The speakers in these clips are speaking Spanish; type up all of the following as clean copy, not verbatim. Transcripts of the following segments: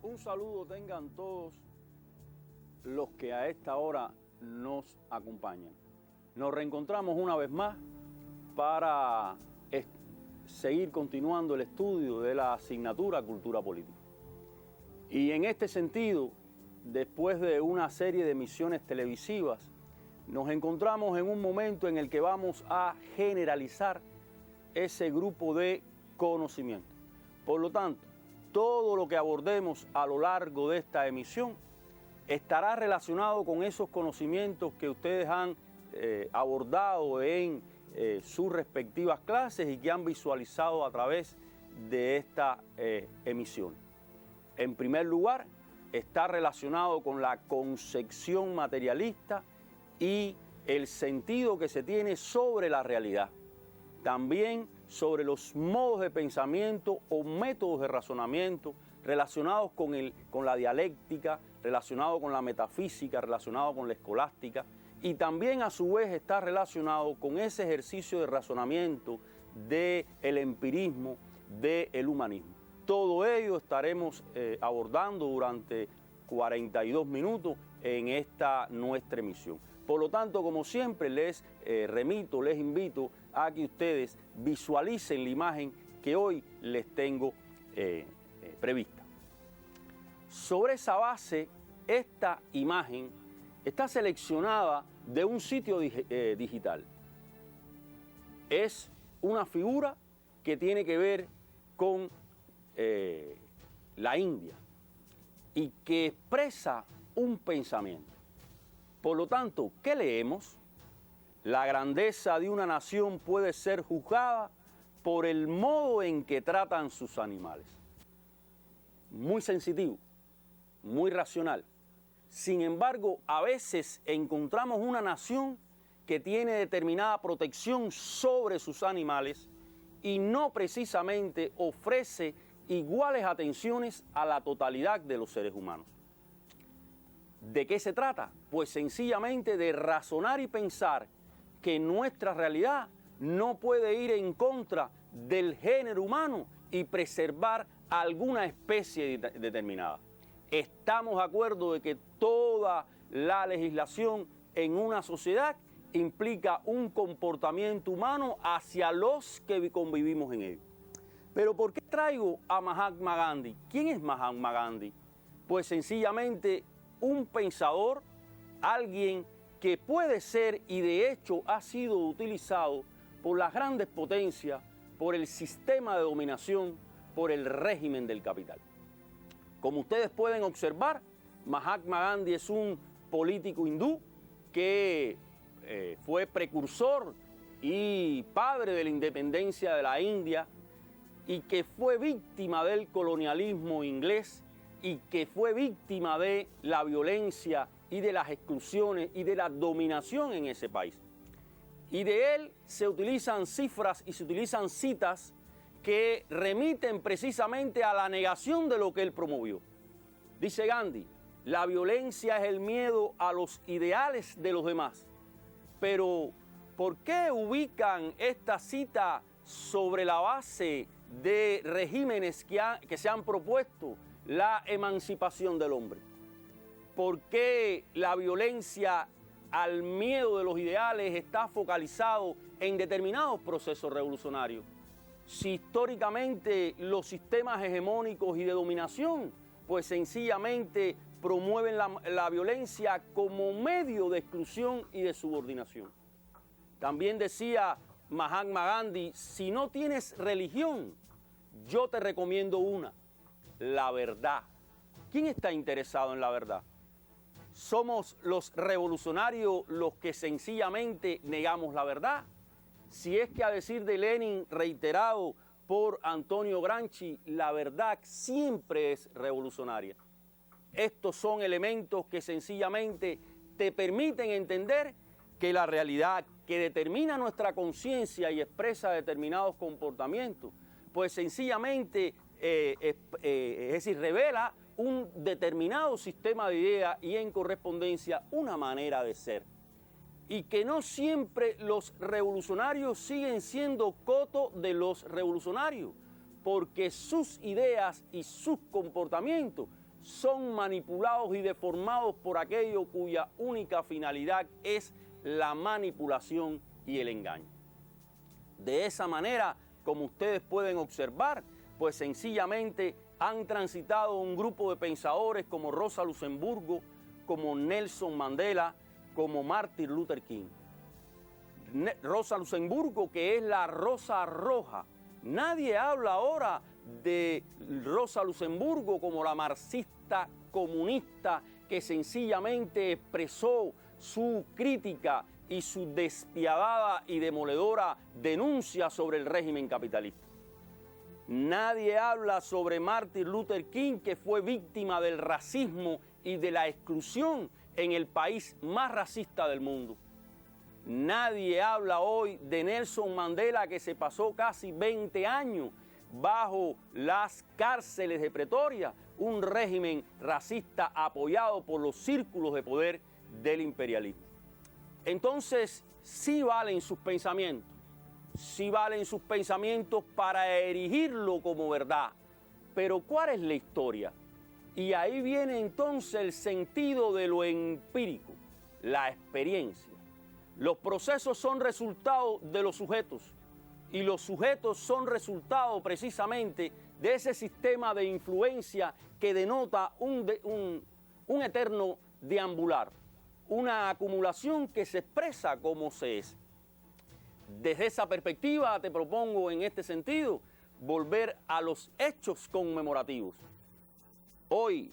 Un saludo tengan todos los que a esta hora nos acompañan. Nos reencontramos una vez más para seguir continuando el estudio de la asignatura Cultura Política. Y en este sentido, después de una serie de emisiones televisivas, nos encontramos en un momento en el que vamos a generalizar ese grupo de conocimiento. Por lo tanto, todo lo que abordemos a lo largo de esta emisión estará relacionado con esos conocimientos que ustedes han abordado en sus respectivas clases y que han visualizado a través de esta emisión. En primer lugar, está relacionado con la concepción materialista y el sentido que se tiene sobre la realidad. También sobre los modos de pensamiento o métodos de razonamiento relacionados con la dialéctica, relacionados con la metafísica, relacionados con la escolástica, y también a su vez está relacionado con ese ejercicio de razonamiento del empirismo, del humanismo. Todo ello estaremos abordando durante 42 minutos en esta nuestra emisión. Por lo tanto, como siempre, les invito a que ustedes visualicen la imagen que hoy les tengo prevista. Sobre esa base, esta imagen está seleccionada de un sitio digital. Es una figura que tiene que ver con la India y que expresa un pensamiento. Por lo tanto, ¿qué leemos? La grandeza de una nación puede ser juzgada por el modo en que tratan sus animales. Muy sensitivo, muy racional. Sin embargo, a veces encontramos una nación que tiene determinada protección sobre sus animales y no precisamente ofrece iguales atenciones a la totalidad de los seres humanos. ¿De qué se trata? Pues sencillamente de razonar y pensar que nuestra realidad no puede ir en contra del género humano y preservar alguna especie determinada. Estamos de acuerdo de que toda la legislación en una sociedad implica un comportamiento humano hacia los que convivimos en él. Pero ¿por qué traigo a Mahatma Gandhi? ¿Quién es Mahatma Gandhi? Pues sencillamente un pensador, alguien que puede ser y de hecho ha sido utilizado por las grandes potencias, por el sistema de dominación, por el régimen del capital. Como ustedes pueden observar, Mahatma Gandhi es un político hindú que fue precursor y padre de la independencia de la India y que fue víctima del colonialismo inglés y que fue víctima de la violencia y de las exclusiones y de la dominación en ese país. Y de él se utilizan cifras y se utilizan citas que remiten precisamente a la negación de lo que él promovió. Dice Gandhi, la violencia es el miedo a los ideales de los demás. Pero, ¿por qué ubican esta cita sobre la base de regímenes que se han propuesto la emancipación del hombre? ¿Por qué la violencia al miedo de los ideales está focalizado en determinados procesos revolucionarios? Si históricamente los sistemas hegemónicos y de dominación, pues sencillamente promueven la violencia como medio de exclusión y de subordinación. También decía Mahatma Gandhi, si no tienes religión, yo te recomiendo una, la verdad. ¿Quién está interesado en la verdad? ¿Somos los revolucionarios los que sencillamente negamos la verdad? Si es que a decir de Lenin, reiterado por Antonio Gramsci, la verdad siempre es revolucionaria. Estos son elementos que sencillamente te permiten entender que la realidad que determina nuestra conciencia y expresa determinados comportamientos, pues sencillamente es decir, revela un determinado sistema de ideas y en correspondencia una manera de ser. Y que no siempre los revolucionarios siguen siendo coto de los revolucionarios, porque sus ideas y sus comportamientos son manipulados y deformados por aquello cuya única finalidad es la manipulación y el engaño. De esa manera, como ustedes pueden observar, pues sencillamente han transitado un grupo de pensadores como Rosa Luxemburgo, como Nelson Mandela, como Martin Luther King. Rosa Luxemburgo, que es la Rosa Roja. Nadie habla ahora de Rosa Luxemburgo como la marxista comunista que sencillamente expresó su crítica y su despiadada y demoledora denuncia sobre el régimen capitalista. Nadie habla sobre Martin Luther King, que fue víctima del racismo y de la exclusión en el país más racista del mundo. Nadie habla hoy de Nelson Mandela, que se pasó casi 20 años bajo las cárceles de Pretoria, un régimen racista apoyado por los círculos de poder del imperialismo. Entonces, sí valen sus pensamientos para erigirlo como verdad. Pero ¿cuál es la historia? Y ahí viene entonces el sentido de lo empírico, la experiencia. Los procesos son resultado de los sujetos y los sujetos son resultado precisamente de ese sistema de influencia que denota un eterno deambular, una acumulación que se expresa como se es. Desde esa perspectiva te propongo en este sentido volver a los hechos conmemorativos. Hoy,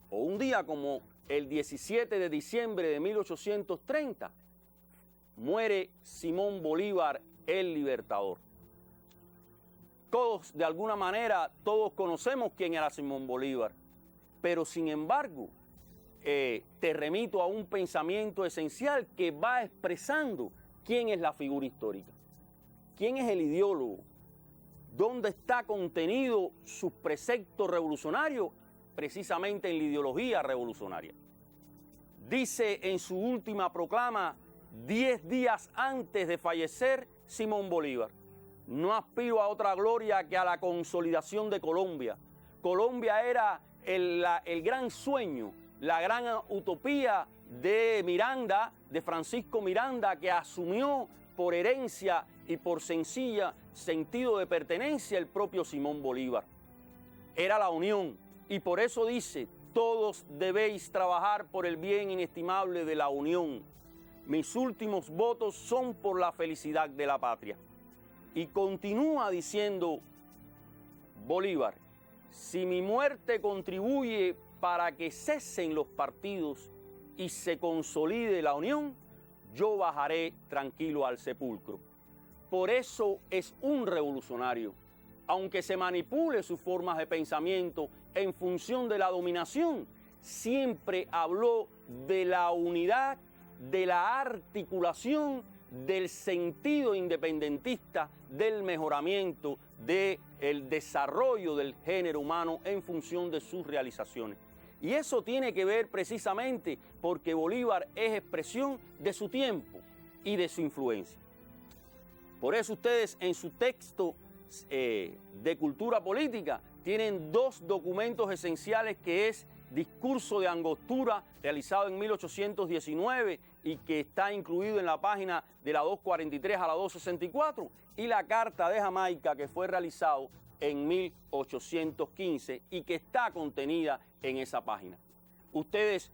o un día como el 17 de diciembre de 1830, muere Simón Bolívar, el libertador. Todos, de alguna manera, todos conocemos quién era Simón Bolívar, pero sin embargo, te remito a un pensamiento esencial que va expresando quién es la figura histórica, quién es el ideólogo, dónde está contenido sus preceptos revolucionarios, precisamente en la ideología revolucionaria. Dice en su última proclama, 10 días antes de fallecer, Simón Bolívar: no aspiro a otra gloria que a la consolidación de Colombia. Colombia era el gran sueño, la gran utopía de Miranda, de Francisco Miranda, que asumió por herencia y por sencilla sentido de pertenencia el propio Simón Bolívar. Era la unión, y por eso dice: todos debéis trabajar por el bien inestimable de la unión. Mis últimos votos son por la felicidad de la patria. Y continúa diciendo Bolívar: si mi muerte contribuye para que cesen los partidos y se consolide la unión, yo bajaré tranquilo al sepulcro. Por eso es un revolucionario. Aunque se manipule sus formas de pensamiento en función de la dominación, siempre habló de la unidad, de la articulación, del sentido independentista, del mejoramiento, del desarrollo del género humano en función de sus realizaciones. Y eso tiene que ver precisamente porque Bolívar es expresión de su tiempo y de su influencia. Por eso ustedes en su texto de cultura política tienen dos documentos esenciales, que es Discurso de Angostura, realizado en 1819 y que está incluido en la página de la 243 a la 264, y la Carta de Jamaica, que fue realizado en 1815 y que está contenida en esa página. Ustedes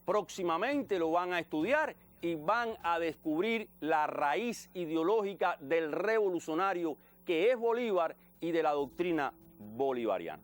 próximamente lo van a estudiar y van a descubrir la raíz ideológica del revolucionario que es Bolívar y de la doctrina bolivariana.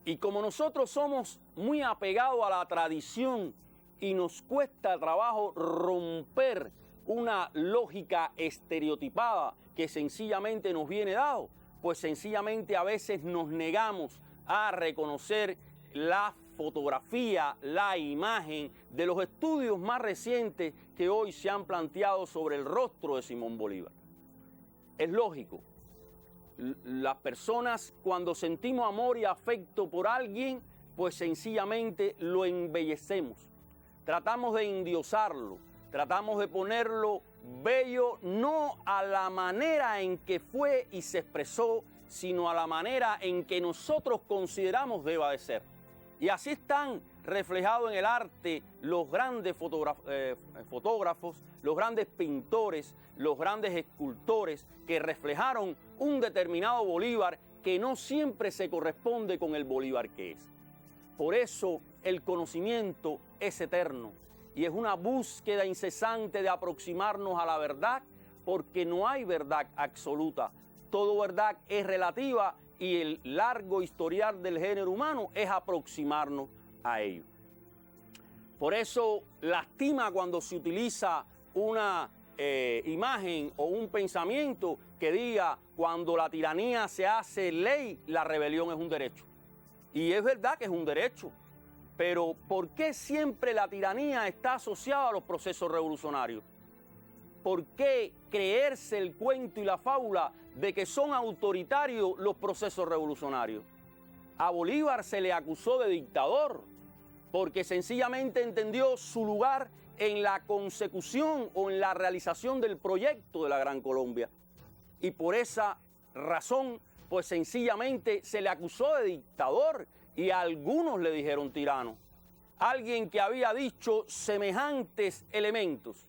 Y como nosotros somos muy apegados a la tradición y nos cuesta trabajo romper una lógica estereotipada que sencillamente nos viene dado, pues sencillamente a veces nos negamos a reconocer la fotografía, la imagen de los estudios más recientes que hoy se han planteado sobre el rostro de Simón Bolívar. Es lógico. Las personas, cuando sentimos amor y afecto por alguien, pues sencillamente lo embellecemos. Tratamos de endiosarlo, tratamos de ponerlo bello, no a la manera en que fue y se expresó, sino a la manera en que nosotros consideramos deba de ser. Y así están reflejados en el arte los grandes fotógrafos, los grandes pintores, los grandes escultores que reflejaron un determinado Bolívar que no siempre se corresponde con el Bolívar que es. Por eso el conocimiento es eterno y es una búsqueda incesante de aproximarnos a la verdad, porque no hay verdad absoluta. Todo verdad es relativa y el largo historial del género humano es aproximarnos a ello. Por eso lastima cuando se utiliza una imagen o un pensamiento que diga: cuando la tiranía se hace ley, la rebelión es un derecho. Y es verdad que es un derecho, pero ¿por qué siempre la tiranía está asociada a los procesos revolucionarios? ¿Por qué creerse el cuento y la fábula de que son autoritarios los procesos revolucionarios? A Bolívar se le acusó de dictador porque sencillamente entendió su lugar en la consecución o en la realización del proyecto de la Gran Colombia. Y por esa razón, pues sencillamente se le acusó de dictador y a algunos le dijeron tirano. Alguien que había dicho semejantes elementos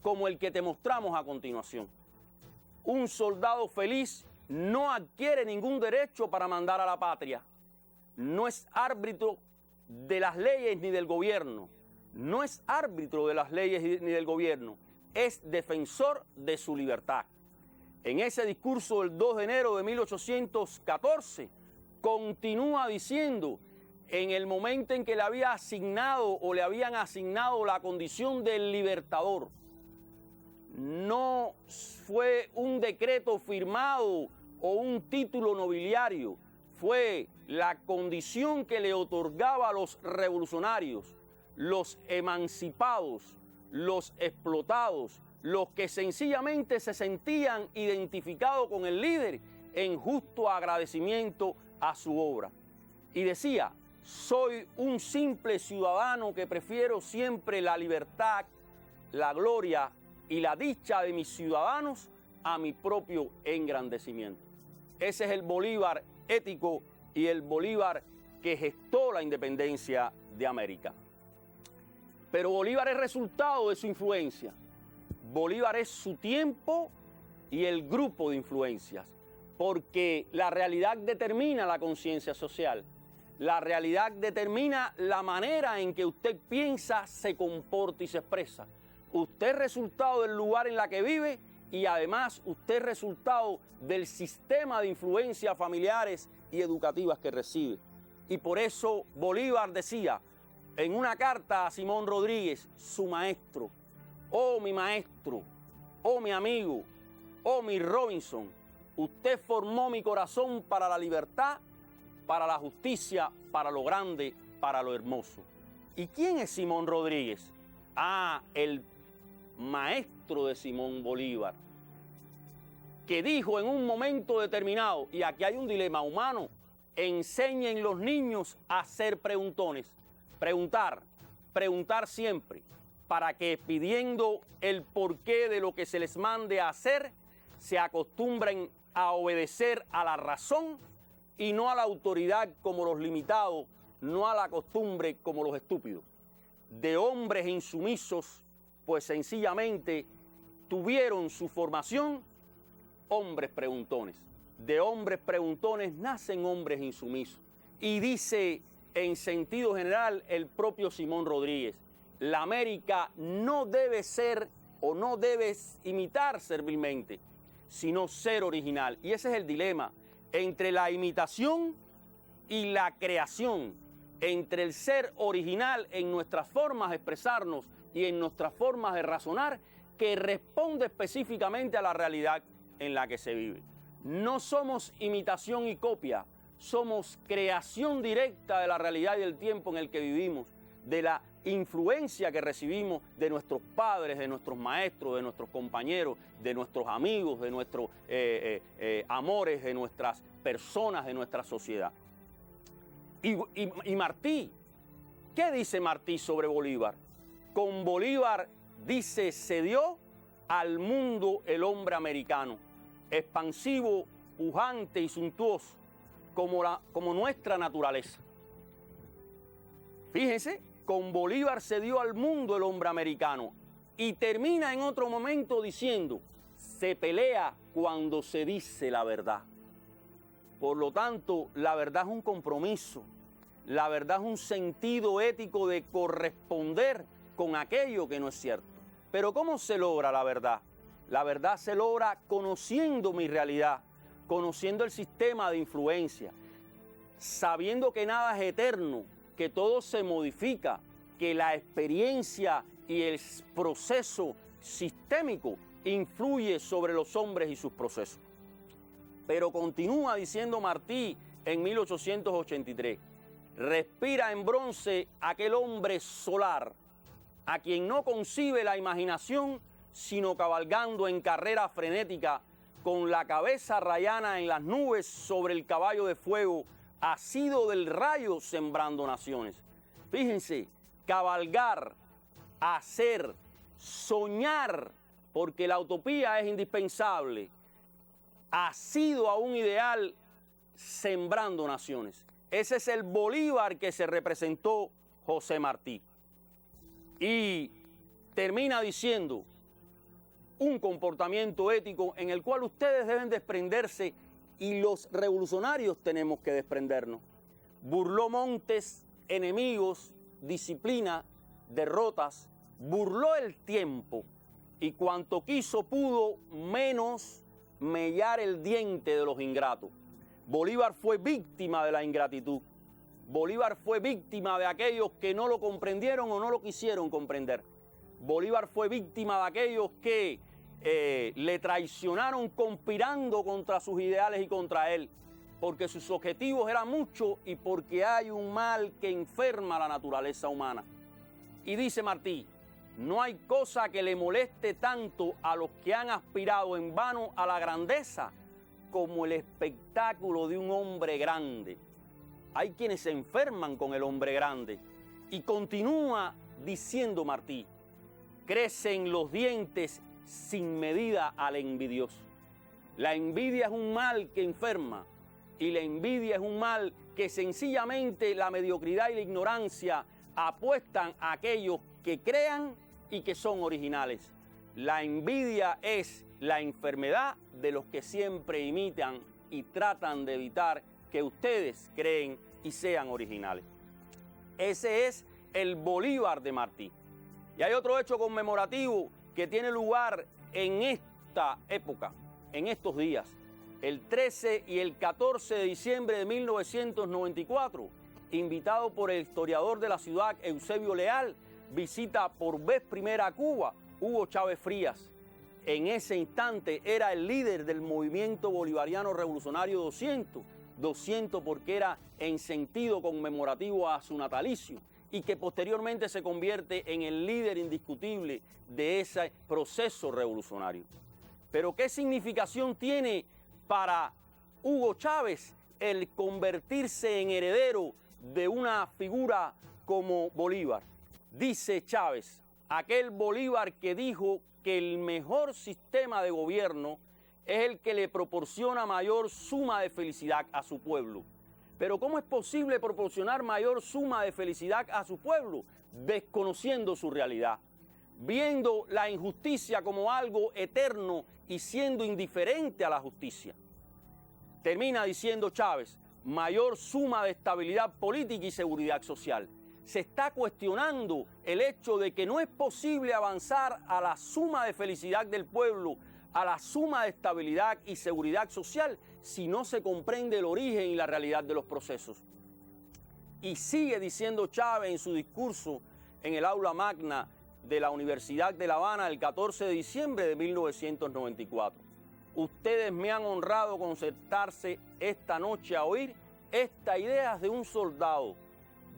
como el que te mostramos a continuación. Un soldado feliz no adquiere ningún derecho para mandar a la patria. No es árbitro de las leyes ni del gobierno. No es árbitro de las leyes ni del gobierno. Es defensor de su libertad. En ese discurso del 2 de enero de 1814, continúa diciendo, en el momento en que le había asignado o le habían asignado la condición del libertador, no fue un decreto firmado o un título nobiliario, fue la condición que le otorgaba a los revolucionarios, los emancipados, los explotados, los que sencillamente se sentían identificados con el líder en justo agradecimiento a su obra. Y decía: soy un simple ciudadano que prefiero siempre la libertad, la gloria y la dicha de mis ciudadanos a mi propio engrandecimiento. Ese es el Bolívar ético y el Bolívar que gestó la independencia de América. Pero Bolívar es resultado de su influencia. Bolívar es su tiempo y el grupo de influencias, porque la realidad determina la conciencia social. La realidad determina la manera en que usted piensa, se comporta y se expresa. Usted es resultado del lugar en la que vive y además usted es resultado del sistema de influencias familiares y educativas que recibe. Y por eso Bolívar decía en una carta a Simón Rodríguez, su maestro: oh mi maestro, oh mi amigo, oh mi Robinson, usted formó mi corazón para la libertad, para la justicia, para lo grande, para lo hermoso. ¿Y quién es Simón Rodríguez? El maestro de Simón Bolívar, que dijo en un momento determinado, y aquí hay un dilema humano: enseñen los niños a ser preguntones, preguntar siempre, para que pidiendo el porqué de lo que se les mande a hacer, se acostumbren a obedecer a la razón y no a la autoridad como los limitados, no a la costumbre como los estúpidos. De hombres insumisos, pues sencillamente tuvieron su formación hombres preguntones. De hombres preguntones nacen hombres insumisos. Y dice en sentido general el propio Simón Rodríguez: la América no debe ser o no debe imitar servilmente, sino ser original. Y ese es el dilema entre la imitación y la creación, entre el ser original en nuestras formas de expresarnos y en nuestras formas de razonar, que responde específicamente a la realidad en la que se vive. No somos imitación y copia, somos creación directa de la realidad y del tiempo en el que vivimos, de la influencia que recibimos de nuestros padres, de nuestros maestros, de nuestros compañeros, de nuestros amigos, de nuestros amores, de nuestras personas, de nuestra sociedad. Y Martí, ¿qué dice Martí sobre Bolívar? Con Bolívar, dice, se dio al mundo el hombre americano, expansivo pujante y suntuoso como nuestra naturaleza. Fíjense, con Bolívar se dio al mundo el hombre americano y termina en otro momento diciendo, se pelea cuando se dice la verdad. Por lo tanto, la verdad es un compromiso, la verdad es un sentido ético de corresponder con aquello que no es cierto. Pero ¿cómo se logra la verdad? La verdad se logra conociendo mi realidad, conociendo el sistema de influencia, sabiendo que nada es eterno, que todo se modifica, que la experiencia y el proceso sistémico influye sobre los hombres y sus procesos. Pero continúa diciendo Martí en 1883, respira en bronce aquel hombre solar, a quien no concibe la imaginación, sino cabalgando en carrera frenética, con la cabeza rayana en las nubes sobre el caballo de fuego, asido del rayo sembrando naciones. Fíjense, cabalgar, hacer, soñar, porque la utopía es indispensable, asido a un ideal, sembrando naciones. Ese es el Bolívar que se representó José Martí. Y termina diciendo un comportamiento ético en el cual ustedes deben desprenderse y los revolucionarios tenemos que desprendernos. Burló montes, enemigos, disciplina, derrotas, burló el tiempo y cuanto quiso pudo menos mellar el diente de los ingratos. Bolívar fue víctima de la ingratitud. Bolívar fue víctima de aquellos que no lo comprendieron o no lo quisieron comprender. Bolívar fue víctima de aquellos que le traicionaron conspirando contra sus ideales y contra él, porque sus objetivos eran muchos y porque hay un mal que enferma la naturaleza humana. Y dice Martí, no hay cosa que le moleste tanto a los que han aspirado en vano a la grandeza como el espectáculo de un hombre grande. Hay quienes se enferman con el hombre grande. Y continúa diciendo Martí, crecen los dientes sin medida al envidioso. La envidia es un mal que enferma y la envidia es un mal que sencillamente la mediocridad y la ignorancia apuestan a aquellos que crean y que son originales. La envidia es la enfermedad de los que siempre imitan y tratan de evitar que ustedes creen y sean originales. Ese es el Bolívar de Martí. Y hay otro hecho conmemorativo que tiene lugar en esta época, en estos días. El 13 y el 14 de diciembre de 1994, invitado por el historiador de la ciudad, Eusebio Leal, visita por vez primera a Cuba, Hugo Chávez Frías. En ese instante era el líder del movimiento bolivariano revolucionario 200 porque era en sentido conmemorativo a su natalicio y que posteriormente se convierte en el líder indiscutible de ese proceso revolucionario. Pero ¿qué significación tiene para Hugo Chávez el convertirse en heredero de una figura como Bolívar? Dice Chávez, aquel Bolívar que dijo que el mejor sistema de gobierno es el que le proporciona mayor suma de felicidad a su pueblo. Pero ¿cómo es posible proporcionar mayor suma de felicidad a su pueblo? Desconociendo su realidad, viendo la injusticia como algo eterno y siendo indiferente a la justicia. Termina diciendo Chávez, mayor suma de estabilidad política y seguridad social. Se está cuestionando el hecho de que no es posible avanzar a la suma de felicidad del pueblo, a la suma de estabilidad y seguridad social, si no se comprende el origen y la realidad de los procesos. Y sigue diciendo Chávez en su discurso en el aula magna de la Universidad de La Habana el 14 de diciembre de 1994. Ustedes me han honrado con sentarse esta noche a oír estas ideas de un soldado,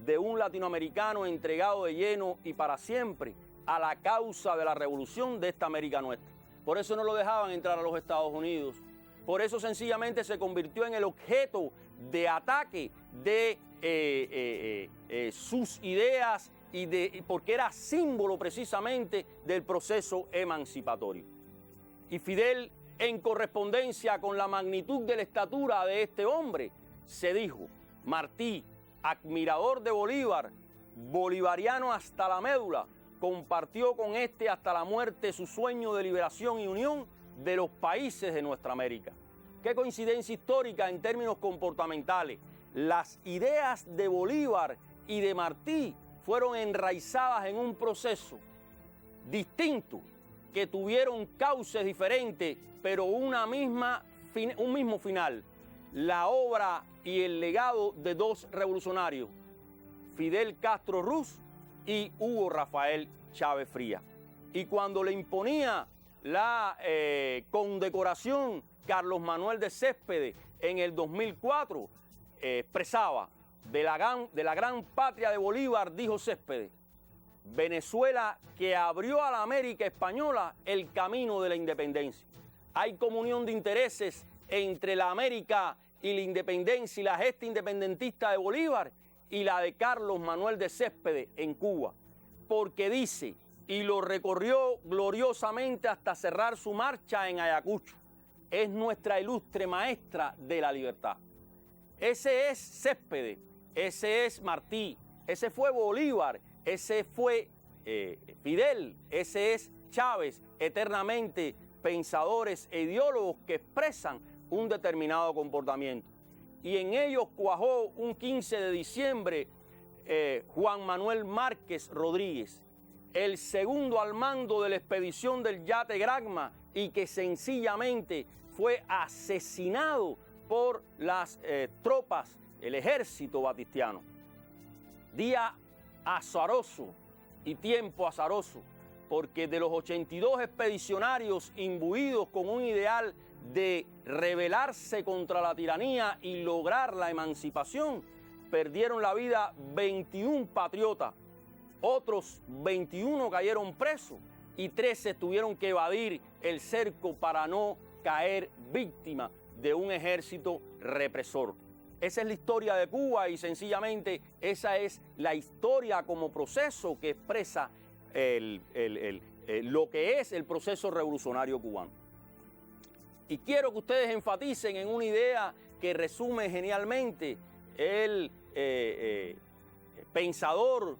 de un latinoamericano entregado de lleno y para siempre a la causa de la revolución de esta América nuestra. Por eso no lo dejaban entrar a los Estados Unidos. Por eso sencillamente se convirtió en el objeto de ataque de sus ideas porque era símbolo precisamente del proceso emancipatorio. Y Fidel En correspondencia con la magnitud de la estatura de este hombre, se dijo: Martí, admirador de Bolívar, bolivariano hasta la médula, compartió con este hasta la muerte su sueño de liberación y unión de los países de nuestra América. Qué coincidencia histórica en términos comportamentales. Las ideas de Bolívar y de Martí fueron enraizadas en un proceso distinto, que tuvieron cauces diferentes, pero un mismo final: la obra y el legado de dos revolucionarios, Fidel Castro Ruz y Hugo Rafael Chávez Frías. Y cuando le imponía la condecoración Carlos Manuel de Céspedes en el 2004, expresaba: de la gran patria de Bolívar, dijo Céspedes, Venezuela que abrió a la América española el camino de la independencia. Hay comunión de intereses entre la América y la independencia y la gesta independentista de Bolívar y la de Carlos Manuel de Céspedes en Cuba, porque dice, y lo recorrió gloriosamente hasta cerrar su marcha en Ayacucho: es nuestra ilustre maestra de la libertad. Ese es Céspedes, ese es Martí, ese fue Bolívar, ese fue Fidel, ese es Chávez, eternamente pensadores e ideólogos que expresan un determinado comportamiento. Y en ellos cuajó un 15 de diciembre Juan Manuel Márquez Rodríguez, el segundo al mando de la expedición del yate Granma, y que sencillamente fue asesinado por las tropas, el ejército batistiano. Día azaroso y tiempo azaroso, porque de los 82 expedicionarios imbuidos con un ideal de rebelarse contra la tiranía y lograr la emancipación, perdieron la vida 21 patriotas, otros 21 cayeron presos y 13 tuvieron que evadir el cerco para no caer víctima de un ejército represor. Esa es la historia de Cuba y sencillamente esa es la historia como proceso que expresa lo que es el proceso revolucionario cubano. Y quiero que ustedes enfaticen en una idea que resume genialmente el pensador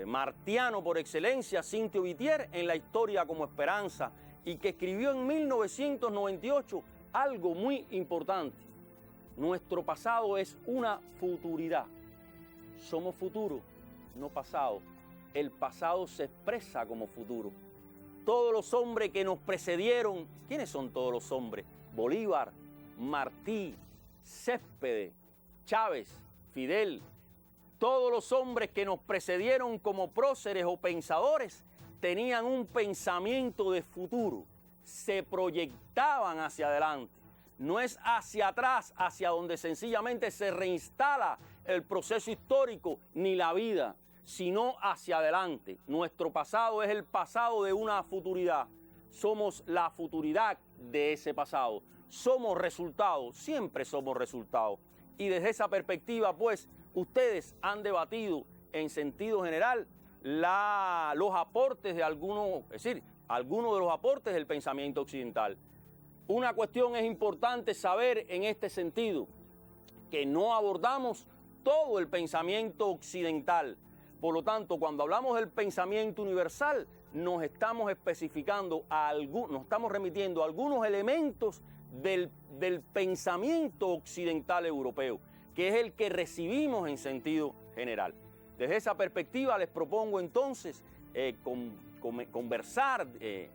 martiano por excelencia, Cintio Vitier, en La historia como esperanza, y que escribió en 1998 algo muy importante. Nuestro pasado es una futuridad. Somos futuro, no pasado. El pasado se expresa como futuro. Todos los hombres que nos precedieron, ¿quiénes son todos los hombres? Bolívar, Martí, Céspedes, Chávez, Fidel. Todos los hombres que nos precedieron como próceres o pensadores tenían un pensamiento de futuro, se proyectaban hacia adelante. No es hacia atrás, hacia donde sencillamente se reinstala el proceso histórico ni la vida, sino hacia adelante. Nuestro pasado es el pasado de una futuridad. Somos la futuridad de ese pasado. Somos resultados, siempre somos resultados. Y desde esa perspectiva, pues, ustedes han debatido en sentido general los aportes de algunos, es decir, algunos de los aportes del pensamiento occidental. Una cuestión es importante saber en este sentido, que no abordamos todo el pensamiento occidental. Por lo tanto, cuando hablamos del pensamiento universal, nos estamos especificando, nos estamos remitiendo a algunos elementos del pensamiento occidental europeo, que es el que recibimos en sentido general. Desde esa perspectiva les propongo entonces conversar,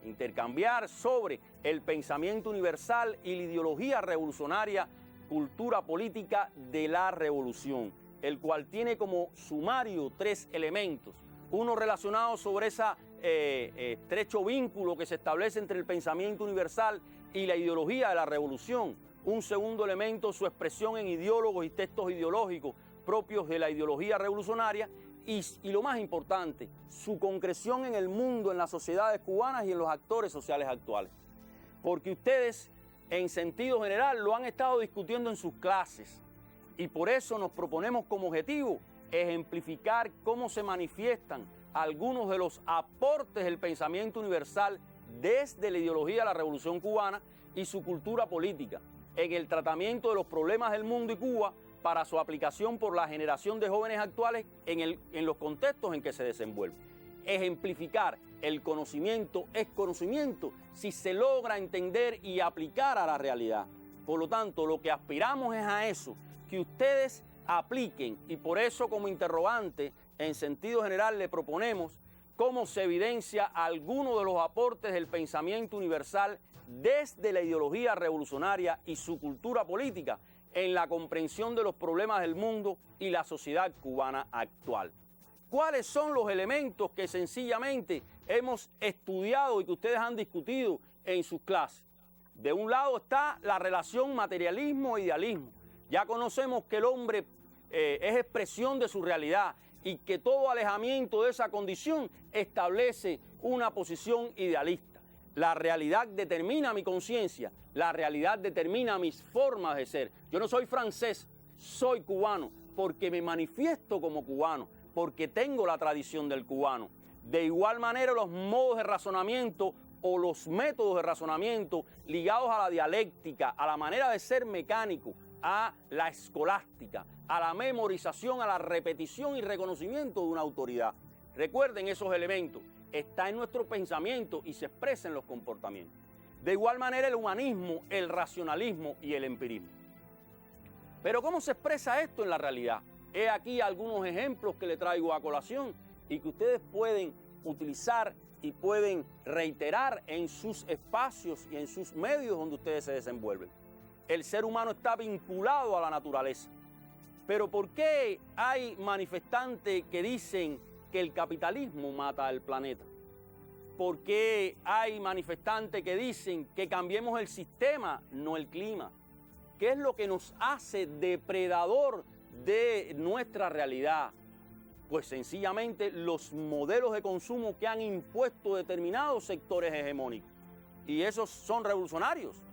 intercambiar sobre el pensamiento universal y la ideología revolucionaria, cultura política de la revolución, el cual tiene como sumario 3 elementos. Uno relacionado sobre ese estrecho vínculo que se establece entre el pensamiento universal y la ideología de la revolución. Un segundo elemento, su expresión en ideólogos y textos ideológicos propios de la ideología revolucionaria. Y lo más importante, su concreción en el mundo, en las sociedades cubanas y en los actores sociales actuales. Porque ustedes, en sentido general, lo han estado discutiendo en sus clases. Y por eso nos proponemos como objetivo ejemplificar cómo se manifiestan algunos de los aportes del pensamiento universal desde la ideología de la Revolución Cubana y su cultura política, en el tratamiento de los problemas del mundo y Cuba para su aplicación por la generación de jóvenes actuales en los contextos en que se desenvuelve. Ejemplificar el conocimiento es conocimiento si se logra entender y aplicar a la realidad. Por lo tanto, lo que aspiramos es a eso, que ustedes apliquen, y por eso como interrogante, en sentido general, le proponemos cómo se evidencia alguno de los aportes del pensamiento universal desde la ideología revolucionaria y su cultura política en la comprensión de los problemas del mundo y la sociedad cubana actual. ¿Cuáles son los elementos que sencillamente hemos estudiado y que ustedes han discutido en sus clases? De un lado está la relación materialismo-idealismo. Ya conocemos que el hombre es expresión de su realidad y que todo alejamiento de esa condición establece una posición idealista. La realidad determina mi conciencia, la realidad determina mis formas de ser. Yo no soy francés, soy cubano porque me manifiesto como cubano, porque tengo la tradición del cubano. De igual manera, los modos de razonamiento o los métodos de razonamiento ligados a la dialéctica, a la manera de ser mecánico, a la escolástica, a la memorización, a la repetición y reconocimiento de una autoridad. Recuerden esos elementos, está en nuestro pensamiento y se expresa en los comportamientos. De igual manera el humanismo, el racionalismo y el empirismo. Pero ¿cómo se expresa esto en la realidad? He aquí algunos ejemplos que le traigo a colación y que ustedes pueden utilizar y pueden reiterar en sus espacios y en sus medios donde ustedes se desenvuelven. El ser humano está vinculado a la naturaleza. Pero ¿por qué hay manifestantes que dicen que el capitalismo mata al planeta? ¿Por qué hay manifestantes que dicen que cambiemos el sistema, no el clima? ¿Qué es lo que nos hace depredador de nuestra realidad? Pues sencillamente los modelos de consumo que han impuesto determinados sectores hegemónicos. Y esos son revolucionarios.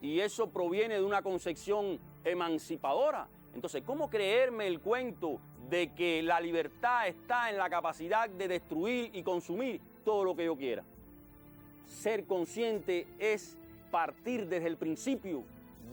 Y eso proviene de una concepción emancipadora. Entonces, ¿cómo creerme el cuento de que la libertad está en la capacidad de destruir y consumir todo lo que yo quiera? Ser consciente es partir desde el principio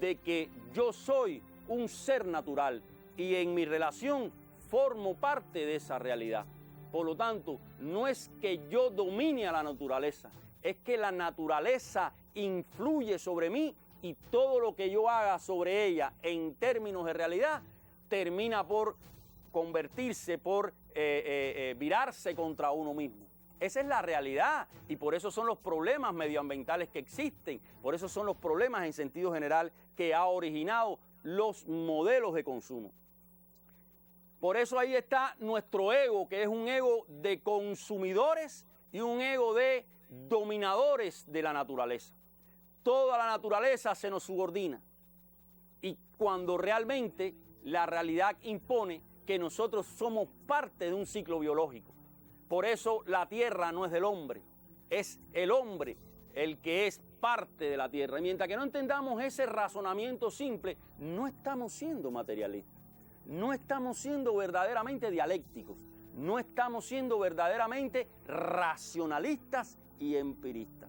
de que yo soy un ser natural y en mi relación formo parte de esa realidad. Por lo tanto, no es que yo domine a la naturaleza, es que la naturaleza influye sobre mí y todo lo que yo haga sobre ella en términos de realidad termina por convertirse, por virarse contra uno mismo. Esa es la realidad y por eso son los problemas medioambientales que existen, por eso son los problemas en sentido general que ha originado los modelos de consumo. Por eso ahí está nuestro ego, que es un ego de consumidores y un ego de dominadores de la naturaleza. Toda la naturaleza se nos subordina y cuando realmente la realidad impone que nosotros somos parte de un ciclo biológico. Por eso la tierra no es del hombre, es el hombre el que es parte de la tierra. Y mientras que no entendamos ese razonamiento simple, no estamos siendo materialistas, no estamos siendo verdaderamente dialécticos, no estamos siendo verdaderamente racionalistas y empiristas.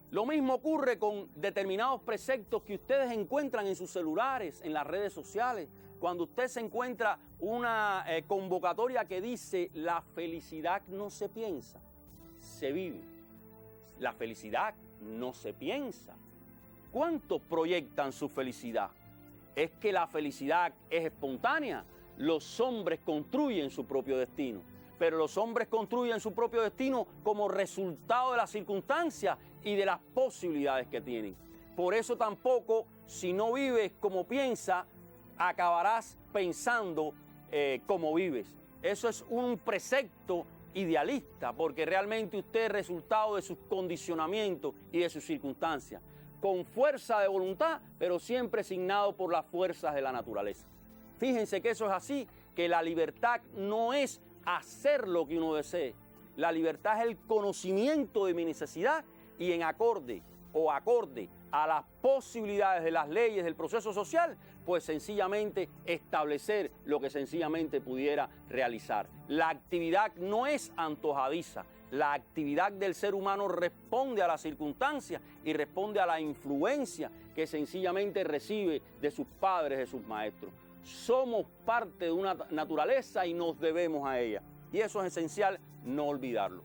Lo mismo ocurre con determinados preceptos que ustedes encuentran en sus celulares, en las redes sociales. Cuando usted se encuentra una convocatoria que dice la felicidad no se piensa, se vive. La felicidad no se piensa. ¿Cuántos proyectan su felicidad? Es que la felicidad es espontánea. Los hombres construyen su propio destino. Pero los hombres construyen su propio destino como resultado de las circunstancias y de las posibilidades que tienen. Por eso tampoco, si no vives como piensas, acabarás pensando como vives. Eso es un precepto idealista, porque realmente usted es resultado de sus condicionamientos y de sus circunstancias, con fuerza de voluntad, pero siempre signado por las fuerzas de la naturaleza. Fíjense que eso es así, que la libertad no es hacer lo que uno desee. La libertad es el conocimiento de mi necesidad y en acorde a las posibilidades de las leyes del proceso social, pues sencillamente establecer lo que sencillamente pudiera realizar. La actividad no es antojadiza, la actividad del ser humano responde a las circunstancias y responde a la influencia que sencillamente recibe de sus padres, de sus maestros. Somos parte de una naturaleza y nos debemos a ella. Y eso es esencial no olvidarlo.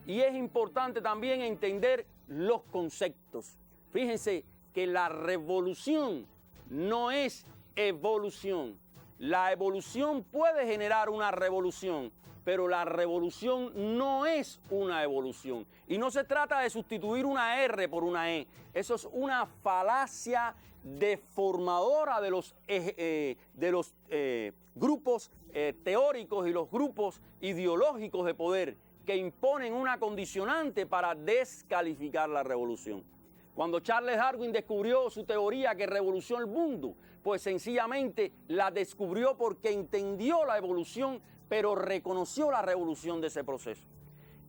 Y es importante también entender los conceptos. Fíjense que la revolución no es evolución. La evolución puede generar una revolución, pero la revolución no es una evolución. Y no se trata de sustituir una R por una E. Eso es una falacia deformadora de los grupos teóricos y los grupos ideológicos de poder que imponen una condicionante para descalificar la revolución. Cuando Charles Darwin descubrió su teoría que revolucionó el mundo, pues sencillamente la descubrió porque entendió la evolución, pero reconoció la revolución de ese proceso.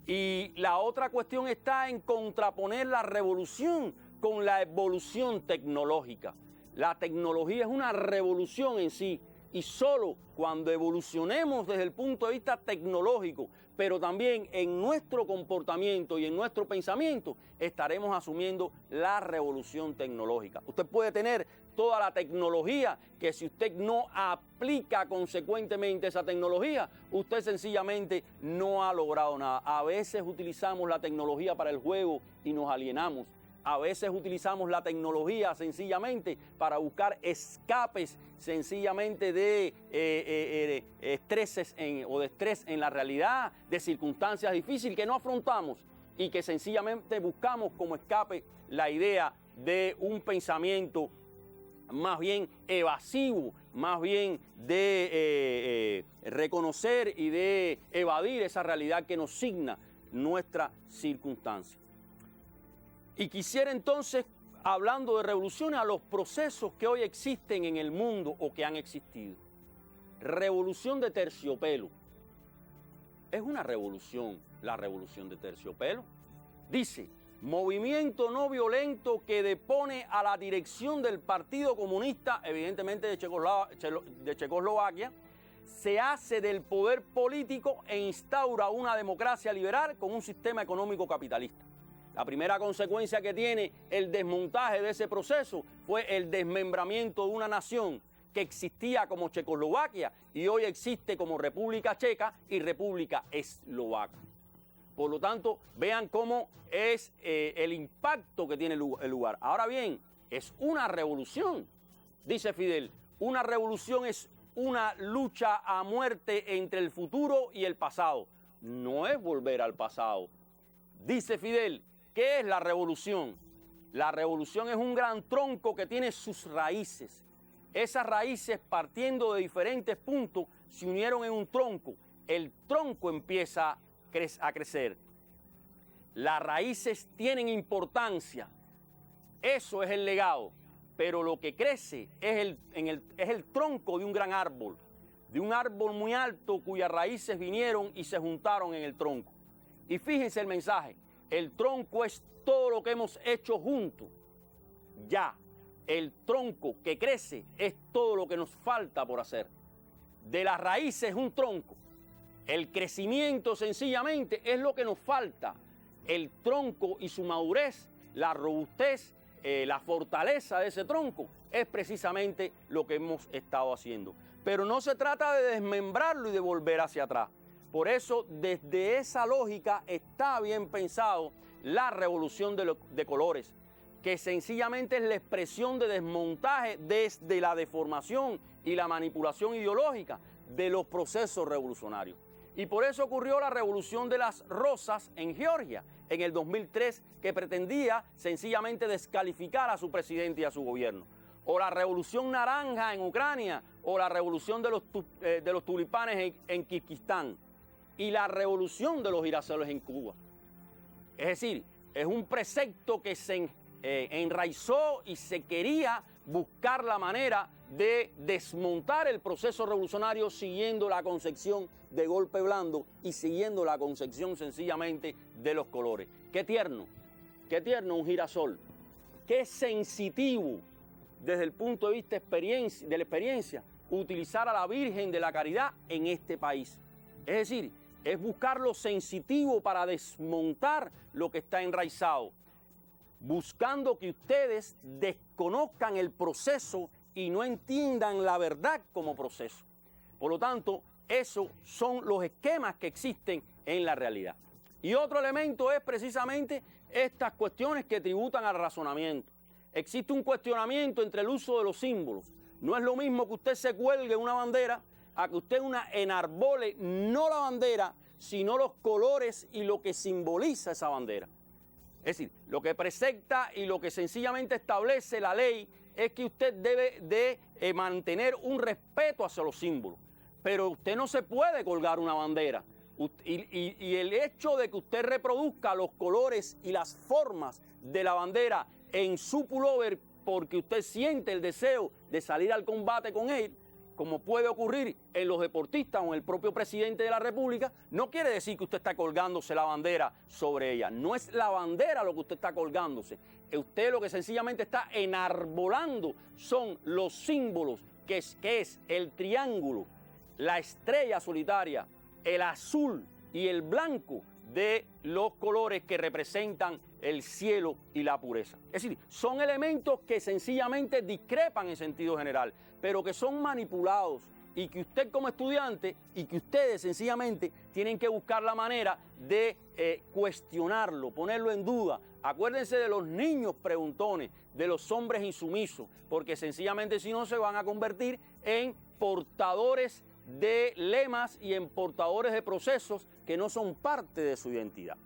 Y la otra cuestión está en contraponer la revolución con la evolución tecnológica. La tecnología es una revolución en sí, y solo cuando evolucionemos desde el punto de vista tecnológico, pero también en nuestro comportamiento y en nuestro pensamiento, estaremos asumiendo la revolución tecnológica. Usted puede tener toda la tecnología, que si usted no aplica consecuentemente esa tecnología, usted sencillamente no ha logrado nada. A veces utilizamos la tecnología para el juego y nos alienamos. A veces utilizamos la tecnología sencillamente para buscar escapes sencillamente de estrés en la realidad, de circunstancias difíciles que no afrontamos y que sencillamente buscamos como escape la idea de un pensamiento más bien evasivo, más bien de reconocer y de evadir esa realidad que nos signa nuestra circunstancia. Y quisiera entonces, hablando de revoluciones, a los procesos que hoy existen en el mundo o que han existido. Revolución de terciopelo. Es una revolución, la revolución de terciopelo. Dice, movimiento no violento que depone a la dirección del Partido Comunista, evidentemente de Checoslovaquia, se hace del poder político e instaura una democracia liberal con un sistema económico capitalista. La primera consecuencia que tiene el desmontaje de ese proceso fue el desmembramiento de una nación que existía como Checoslovaquia y hoy existe como República Checa y República Eslovaca. Por lo tanto, vean cómo es el impacto que tiene el lugar. Ahora bien, es una revolución, dice Fidel. Una revolución es una lucha a muerte entre el futuro y el pasado. No es volver al pasado. Dice Fidel, ¿qué es la revolución? La revolución es un gran tronco que tiene sus raíces. Esas raíces, partiendo de diferentes puntos, se unieron en un tronco. El tronco empieza a crecer. Las raíces tienen importancia. Eso es el legado. Pero lo que crece es el tronco de un gran árbol. De un árbol muy alto cuyas raíces vinieron y se juntaron en el tronco. Y fíjense el mensaje. El tronco es todo lo que hemos hecho juntos. Ya, el tronco que crece es todo lo que nos falta por hacer. De las raíces un tronco. El crecimiento sencillamente es lo que nos falta. El tronco y su madurez, la robustez, la fortaleza de ese tronco es precisamente lo que hemos estado haciendo. Pero no se trata de desmembrarlo y de volver hacia atrás. Por eso, desde esa lógica está bien pensado la revolución de colores, que sencillamente es la expresión de desmontaje desde la deformación y la manipulación ideológica de los procesos revolucionarios. Y por eso ocurrió la revolución de las rosas en Georgia en el 2003, que pretendía sencillamente descalificar a su presidente y a su gobierno. O la revolución naranja en Ucrania, o la revolución de los tulipanes en Kirguistán. Y la revolución de los girasoles en Cuba. Es decir, es un precepto que se enraizó y se quería buscar la manera de desmontar el proceso revolucionario siguiendo la concepción de golpe blando y siguiendo la concepción sencillamente de los colores. Qué tierno un girasol. que es sensitivo desde el punto de vista de la experiencia utilizar a la Virgen de la Caridad en este país. Es decir, es buscar lo sensitivo para desmontar lo que está enraizado, buscando que ustedes desconozcan el proceso y no entiendan la verdad como proceso. Por lo tanto, esos son los esquemas que existen en la realidad. Y otro elemento es precisamente estas cuestiones que tributan al razonamiento. Existe un cuestionamiento entre el uso de los símbolos. No es lo mismo que usted se cuelgue una bandera a que usted enarbole no la bandera, sino los colores y lo que simboliza esa bandera. Es decir, lo que precepta y lo que sencillamente establece la ley es que usted debe de mantener un respeto hacia los símbolos. Pero usted no se puede colgar una bandera. Y el hecho de que usted reproduzca los colores y las formas de la bandera en su pullover porque usted siente el deseo de salir al combate con él, como puede ocurrir en los deportistas o en el propio presidente de la República, no quiere decir que usted está colgándose la bandera sobre ella. No es la bandera lo que usted está colgándose. Usted lo que sencillamente está enarbolando son los símbolos, que es el triángulo, la estrella solitaria, el azul y el blanco de los colores que representan el cielo y la pureza. Es decir, son elementos que sencillamente discrepan en sentido general, pero que son manipulados y que usted como estudiante y que ustedes sencillamente tienen que buscar la manera de cuestionarlo, ponerlo en duda. Acuérdense de los niños preguntones, de los hombres insumisos, porque sencillamente si no se van a convertir en portadores de lemas y en portadores de procesos que no son parte de su identidad.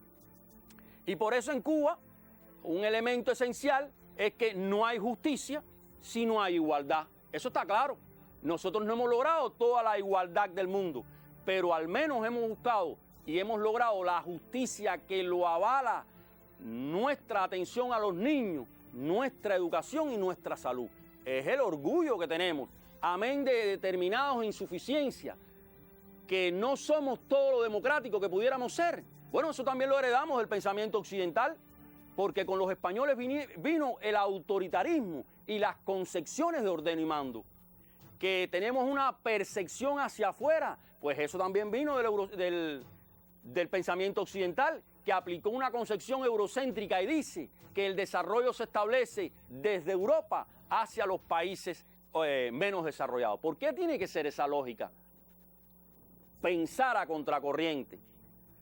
Y por eso en Cuba un elemento esencial es que no hay justicia si no hay igualdad. Eso está claro. Nosotros no hemos logrado toda la igualdad del mundo, pero al menos hemos buscado y hemos logrado la justicia que lo avala nuestra atención a los niños, nuestra educación y nuestra salud. Es el orgullo que tenemos, amén de determinadas insuficiencias, que no somos todo lo democrático que pudiéramos ser. Bueno, eso también lo heredamos del pensamiento occidental, porque con los españoles vino el autoritarismo y las concepciones de ordeno y mando. Que tenemos una percepción hacia afuera, pues eso también vino del pensamiento occidental, que aplicó una concepción eurocéntrica y dice que el desarrollo se establece desde Europa hacia los países menos desarrollados. ¿Por qué tiene que ser esa lógica? Pensar a contracorriente.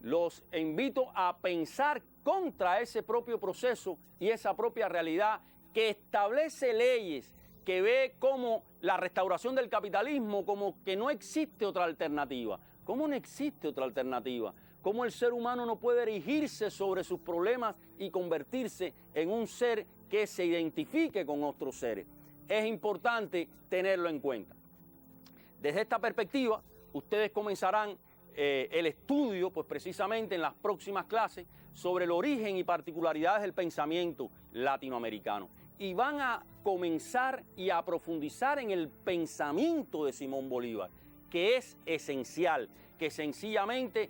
Los invito a pensar contra ese propio proceso y esa propia realidad que establece leyes, que ve como la restauración del capitalismo, como que no existe otra alternativa. ¿Cómo no existe otra alternativa? ¿Cómo el ser humano no puede erigirse sobre sus problemas y convertirse en un ser que se identifique con otros seres? Es importante tenerlo en cuenta. Desde esta perspectiva, ustedes comenzarán el estudio, pues precisamente en las próximas clases, sobre el origen y particularidades del pensamiento latinoamericano. Y van a comenzar y a profundizar en el pensamiento de Simón Bolívar, que es esencial, que sencillamente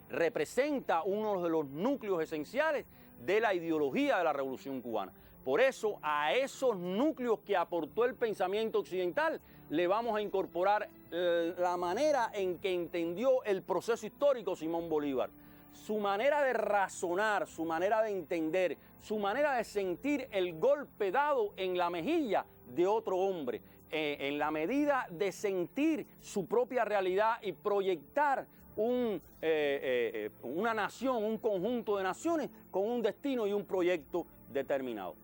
representa uno de los núcleos esenciales de la ideología de la Revolución Cubana. Por eso, a esos núcleos que aportó el pensamiento occidental, le vamos a incorporar la manera en que entendió el proceso histórico Simón Bolívar. Su manera de razonar, su manera de entender, su manera de sentir el golpe dado en la mejilla de otro hombre, en la medida de sentir su propia realidad y proyectar una nación, un conjunto de naciones con un destino y un proyecto determinado.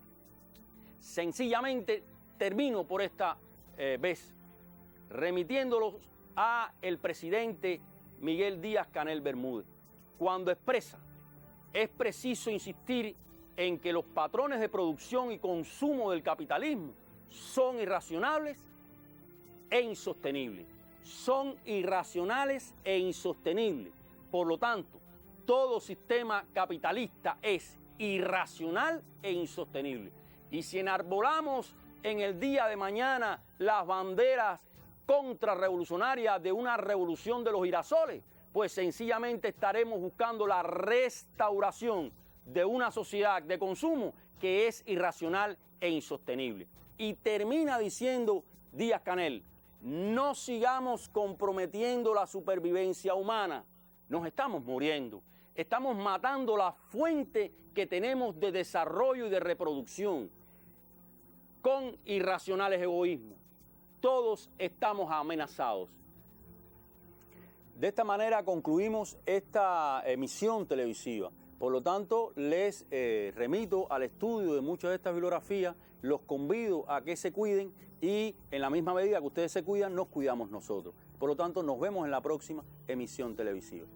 Sencillamente termino por esta vez remitiéndolos a el presidente Miguel Díaz-Canel Bermúdez, cuando expresa: es preciso insistir en que los patrones de producción y consumo del capitalismo son irracionales e insostenibles. Son irracionales e insostenibles. Por lo tanto, todo sistema capitalista es irracional e insostenible. Y si enarbolamos en el día de mañana las banderas contrarrevolucionarias de una revolución de los girasoles, pues sencillamente estaremos buscando la restauración de una sociedad de consumo que es irracional e insostenible. Y termina diciendo Díaz-Canel, no sigamos comprometiendo la supervivencia humana, nos estamos muriendo, estamos matando la fuente que tenemos de desarrollo y de reproducción con irracionales egoísmos. Todos estamos amenazados. De esta manera concluimos esta emisión televisiva. Por lo tanto, les remito al estudio de muchas de estas bibliografías, los convido a que se cuiden y en la misma medida que ustedes se cuidan, nos cuidamos nosotros. Por lo tanto, nos vemos en la próxima emisión televisiva.